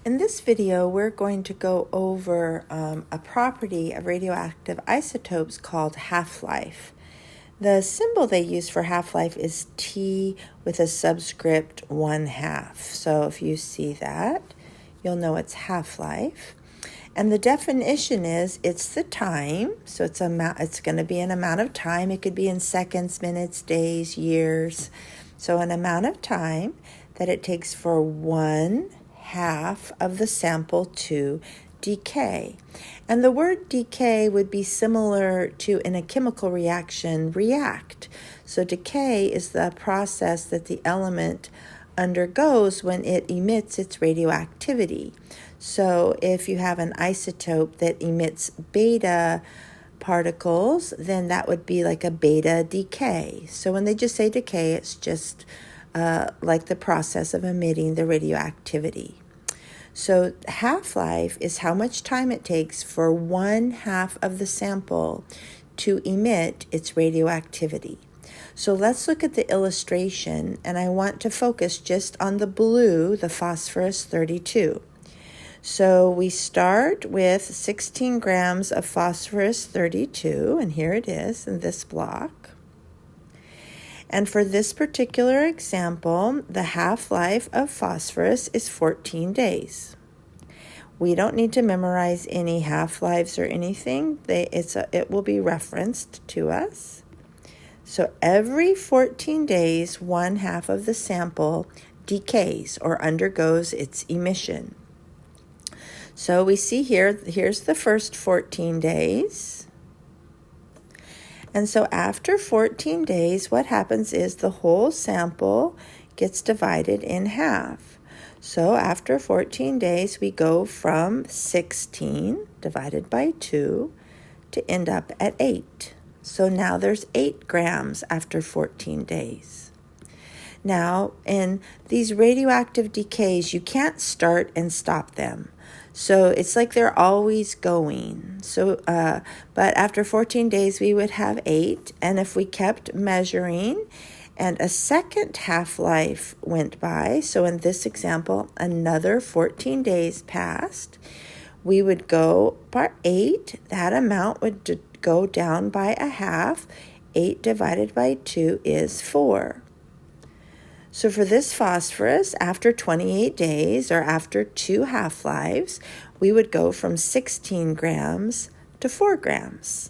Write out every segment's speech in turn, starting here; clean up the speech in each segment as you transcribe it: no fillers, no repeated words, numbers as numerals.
In this video, we're going to go over a property of radioactive isotopes called half-life. The symbol they use for half-life is T with a subscript 1/2. So if you see that, you'll know it's half-life. And the definition is it's the time. So it's going to be an amount of time. It could be in seconds, minutes, days, years. So an amount of time that it takes for 1/2 of the sample to decay. And the word decay would be similar to, in a chemical reaction, react. So decay is the process that the element undergoes when it emits its radioactivity. So if you have an isotope that emits beta particles, then that would be like a beta decay. So when they just say decay, it's just like the process of emitting the radioactivity. So half-life is how much time it takes for 1/2 of the sample to emit its radioactivity. So let's look at the illustration, and I want to focus just on the blue, the phosphorus 32. So we start with 16 grams of phosphorus 32, and here it is in this block. And for this particular example, the half-life of phosphorus is 14 days. We don't need to memorize any half-lives or anything. It will be referenced to us. So every 14 days, 1/2 of the sample decays or undergoes its emission. So we see here's the first 14 days. And so after 14 days, what happens is the whole sample gets divided in half. So after 14 days, we go from 16 divided by 2 to end up at 8. So now there's 8 grams after 14 days. Now, in these radioactive decays, you can't start and stop them. So it's like they're always going. So, but after 14 days, we would have 8. And if we kept measuring and a second half-life went by, so in this example, another 14 days passed, we would go by 8. That amount would go down by 1/2. 8 divided by 2 is 4. So for this phosphorus, after 28 days or after 2 half-lives, we would go from 16 grams to 4 grams.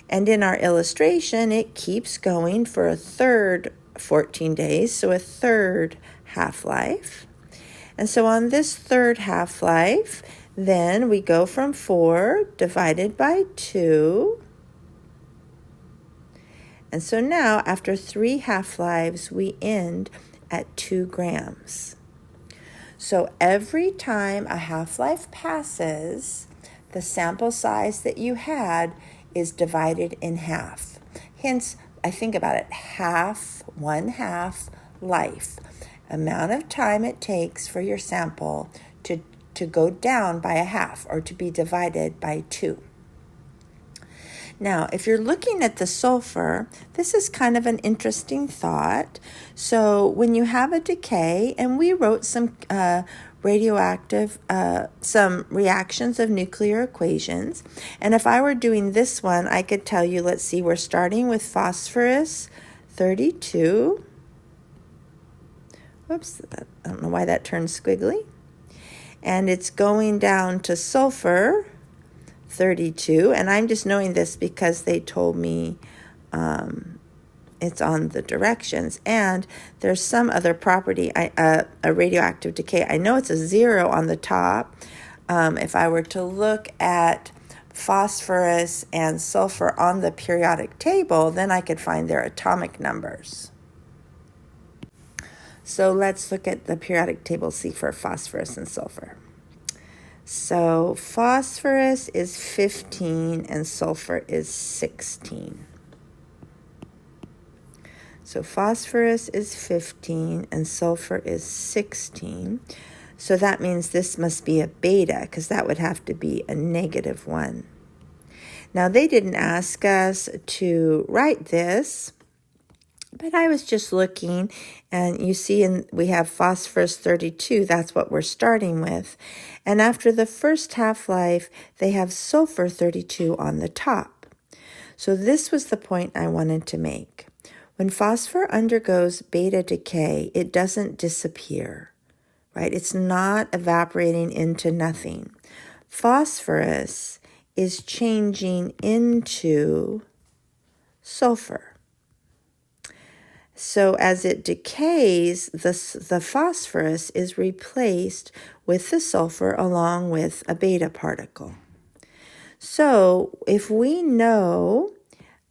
And in our illustration, it keeps going for a third 14 days, so a third half-life. And so on this third half-life, then we go from 4 divided by 2. And so now, after 3 half-lives, we end at 2 grams. So every time a half-life passes, the sample size that you had is divided in half. Hence, I think about it, 1/2 life. Amount of time it takes for your sample to go down by 1/2 or to be divided by 2. Now, if you're looking at the sulfur, this is kind of an interesting thought. So when you have a decay, and we wrote some some reactions of nuclear equations. And if I were doing this one, I could tell you, let's see, we're starting with phosphorus 32. Whoops, I don't know why that turned squiggly. And it's going down to sulfur 32, and I'm just knowing this because they told me it's on the directions. And there's some other property, a radioactive decay. I know it's a 0 on the top. If I were to look at phosphorus and sulfur on the periodic table, then I could find their atomic numbers. So let's look at the periodic table, see for phosphorus and sulfur. So phosphorus is 15 and sulfur is 16. So phosphorus is 15 and sulfur is 16. So that means this must be a beta, because that would have to be a -1. Now they didn't ask us to write this, But I was just looking, and you see we have phosphorus 32, that's what we're starting with. And after the first half-life, they have sulfur 32 on the top. So this was the point I wanted to make. When phosphor undergoes beta decay, it doesn't disappear, right? It's not evaporating into nothing. Phosphorus is changing into sulfur. So as it decays, the phosphorus is replaced with the sulfur along with a beta particle. So if we know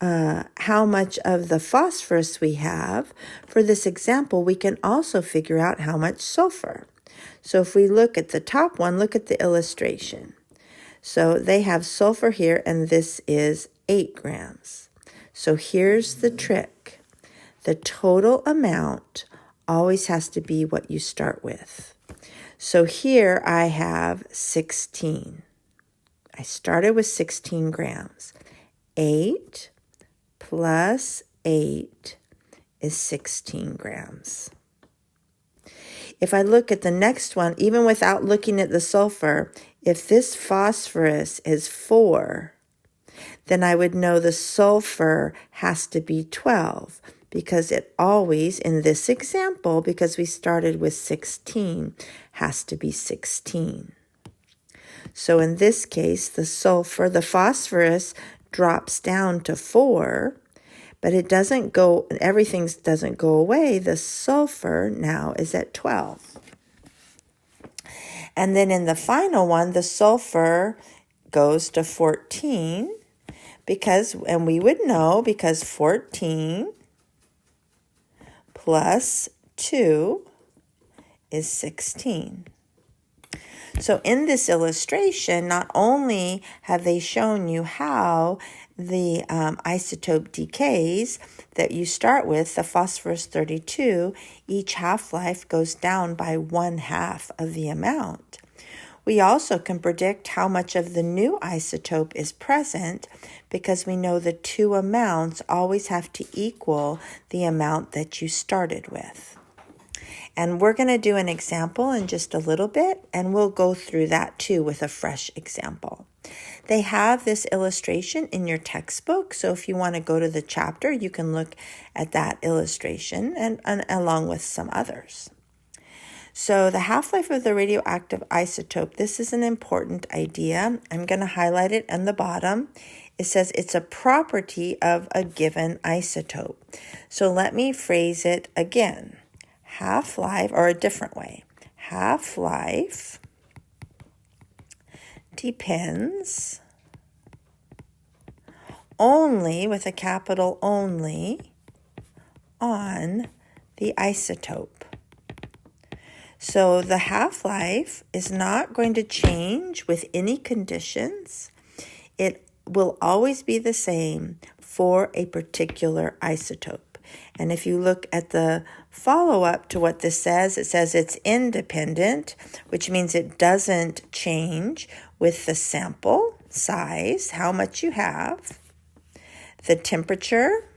how much of the phosphorus we have, for this example, we can also figure out how much sulfur. So if we look at the top one, look at the illustration. So they have sulfur here, and this is 8 grams. So here's the trick. The total amount always has to be what you start with. So here I have 16. I started with 16 grams. 8 plus 8 is 16 grams. If I look at the next one, even without looking at the sulfur, if this phosphorus is 4, then I would know the sulfur has to be 12, because it always, in this example, because we started with 16, has to be 16. So in this case, the phosphorus drops down to 4, but everything doesn't go away. The sulfur now is at 12. And then in the final one, the sulfur goes to 14, and we would know because 14 plus 2 is 16. So in this illustration, not only have they shown you how the isotope decays that you start with, the phosphorus 32, each half-life goes down by 1/2 of the amount. We also can predict how much of the new isotope is present because we know the two amounts always have to equal the amount that you started with. And we're going to do an example in just a little bit, and we'll go through that too with a fresh example. They have this illustration in your textbook, so if you want to go to the chapter, you can look at that illustration and along with some others. So the half-life of the radioactive isotope, this is an important idea. I'm going to highlight it on the bottom. It says it's a property of a given isotope. So let me phrase it again. Half-life, or a different way. Half-life depends only, with a capital only, on the isotope. So the half-life is not going to change with any conditions. It will always be the same for a particular isotope. And if you look at the follow-up to what this says, it says it's independent, which means it doesn't change with the sample size, how much you have, the temperature,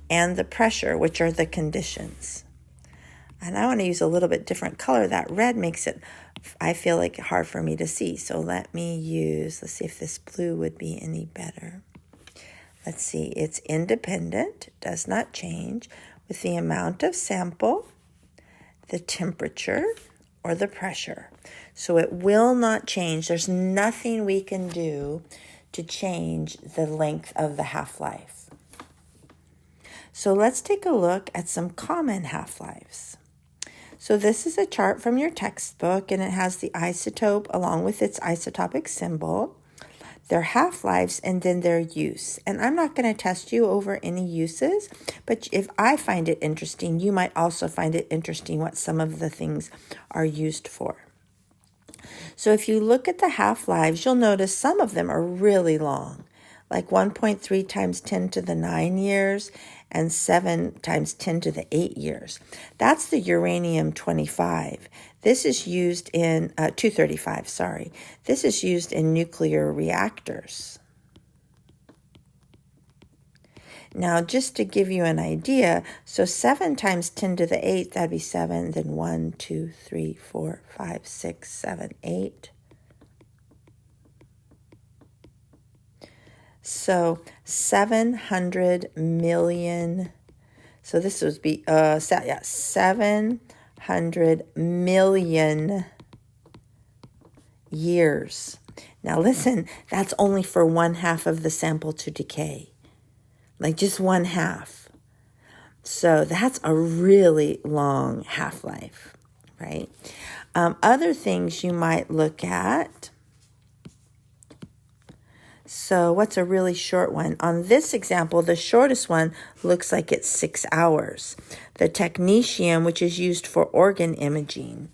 and the pressure, which are the conditions. And I want to use a little bit different color. That red makes it, I feel like, hard for me to see. So let's see if this blue would be any better. Let's see, it's independent, does not change with the amount of sample, the temperature, or the pressure. So it will not change. There's nothing we can do to change the length of the half-life. So let's take a look at some common half-lives. So this is a chart from your textbook, and it has the isotope along with its isotopic symbol, their half-lives, and then their use. And I'm not going to test you over any uses, but if I find it interesting, you might also find it interesting what some of the things are used for. So if you look at the half-lives, you'll notice some of them are really long, like 1.3 times 10 to the 9 years and 7 times 10 to the 8 years. That's the uranium-25. This is used in 235, sorry. This is used in nuclear reactors. Now, just to give you an idea, so 7 times 10 to the 8th, that'd be 7, then 1, 2, 3, 4, 5, 6, 7, 8. So 700 million, so this would be, 700 million years. Now listen, that's only for 1/2 of the sample to decay. Like just 1/2. So that's a really long half-life, right? Other things you might look at. So what's a really short one? On this example, the shortest one looks like it's 6 hours. The technetium, which is used for organ imaging.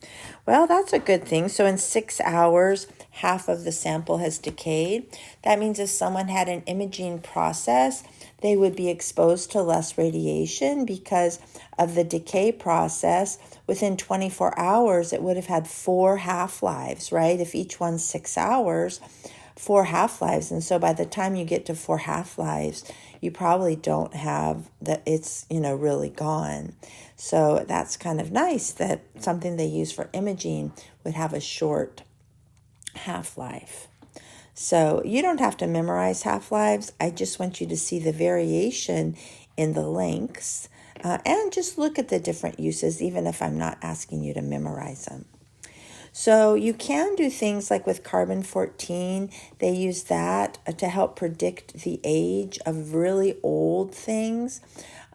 Well, that's a good thing. So in 6 hours, half of the sample has decayed. That means if someone had an imaging process, they would be exposed to less radiation because of the decay process. Within 24 hours, it would have had 4 half-lives, right? If each one's 6 hours, 4 half-lives. And so by the time you get to 4 half-lives, you probably don't have that, it's, really gone. So that's kind of nice that something they use for imaging would have a short half-life. So you don't have to memorize half-lives. I just want you to see the variation in the lengths and just look at the different uses, even if I'm not asking you to memorize them. So you can do things like with carbon-14, they use that to help predict the age of really old things.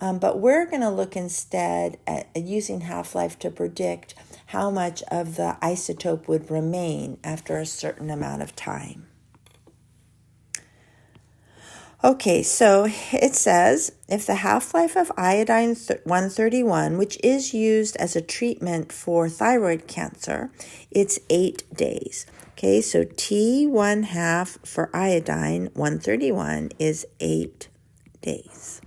But we're going to look instead at using half-life to predict how much of the isotope would remain after a certain amount of time. Okay, so it says, if the half-life of iodine-131, which is used as a treatment for thyroid cancer, it's 8 days. Okay, so T1/2 for iodine-131 is 8 days.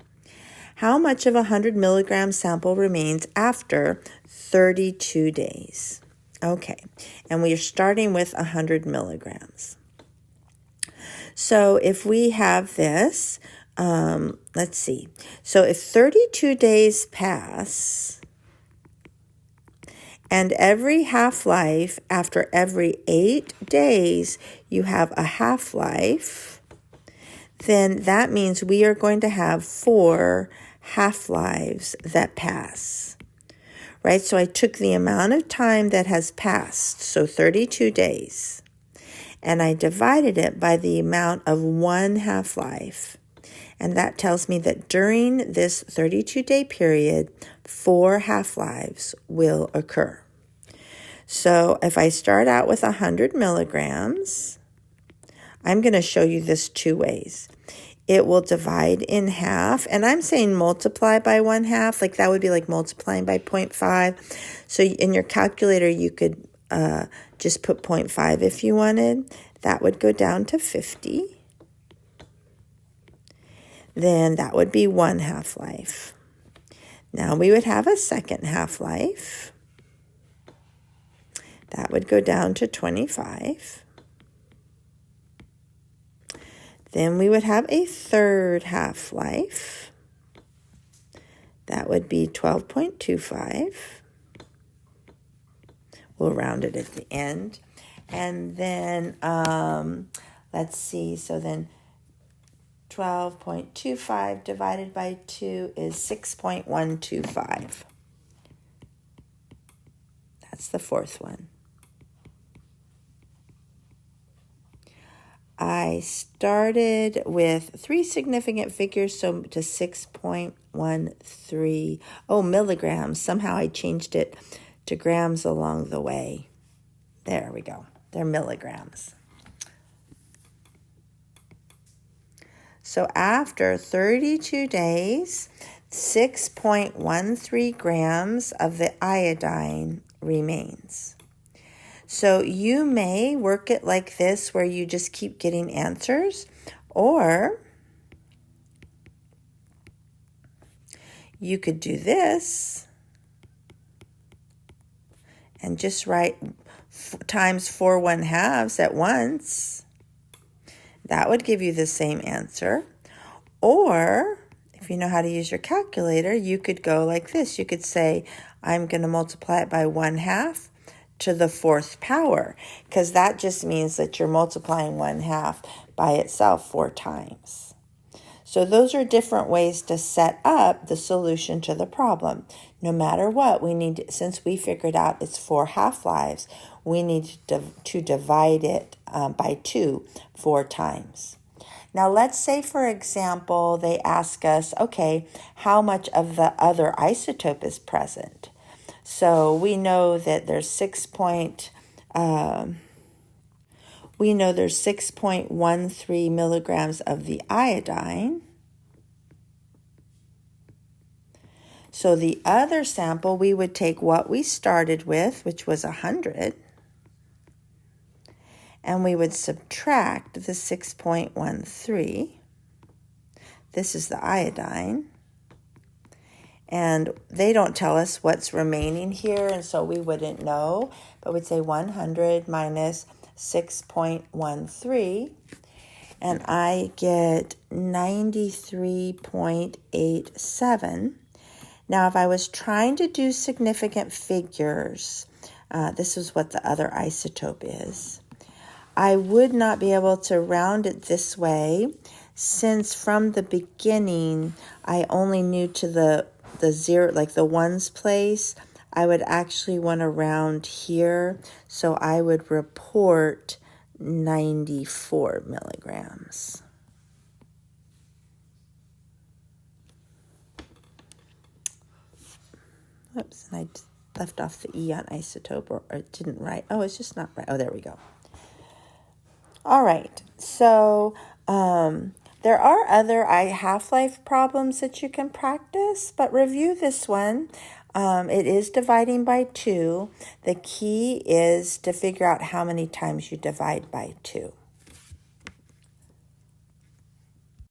How much of a 100 milligram sample remains after 32 days? Okay, and we are starting with 100 milligrams. So if we have this, let's see. So if 32 days pass, and every half-life after every 8 days you have a half-life, then that means we are going to have 4 half-lives that pass. Right? So I took the amount of time that has passed, so 32 days, and I divided it by the amount of 1 half-life. And that tells me that during this 32-day period, 4 half-lives will occur. So if I start out with 100 milligrams, I'm going to show you this 2 ways. It will divide in half, and I'm saying multiply by 1/2, like that would be like multiplying by 0.5. So in your calculator, you could just put 0.5 if you wanted. That would go down to 50. Then that would be 1 half-life. Now we would have a second half-life. That would go down to 25. Then we would have a third half-life. That would be 12.25. We'll round it at the end. And then, let's see, so then 12.25 divided by 2 is 6.125. That's the fourth one. I started with 3 significant figures, so to 6.13. Oh, milligrams. Somehow I changed it to grams along the way. There we go. They're milligrams. So after 32 days, 6.13 grams of the iodine remains. So you may work it like this where you just keep getting answers, or you could do this and just write times 4 1/2 at once. That would give you the same answer. Or If you know how to use your calculator, you could go like this. You could say, I'm going to multiply it by 1/2 to the 4th power, because that just means that you're multiplying 1/2 by itself 4 times. So those are different ways to set up the solution to the problem. No matter what, we need, since we figured out it's 4 half-lives, we need to divide it by 2 4 times. Now let's say, for example, they ask us, okay, how much of the other isotope is present? So we know that there's 6.13 milligrams of the iodine. So the other sample, we would take what we started with, which was 100, and we would subtract the 6.13. This is the iodine. And they don't tell us what's remaining here, and so we wouldn't know. But we'd say 100 minus 6.13, and I get 93.87. Now, if I was trying to do significant figures, this is what the other isotope is. I would not be able to round it this way, since from the beginning I only knew to the zero, like the ones place. I would actually want to round here, so I would report 94 milligrams. Oops, and I left off the E on isotope, or it didn't write. Oh, it's just not right. Oh, there we go. All right, so there are other half-life problems that you can practice, but review this one. It is dividing by 2. The key is to figure out how many times you divide by 2.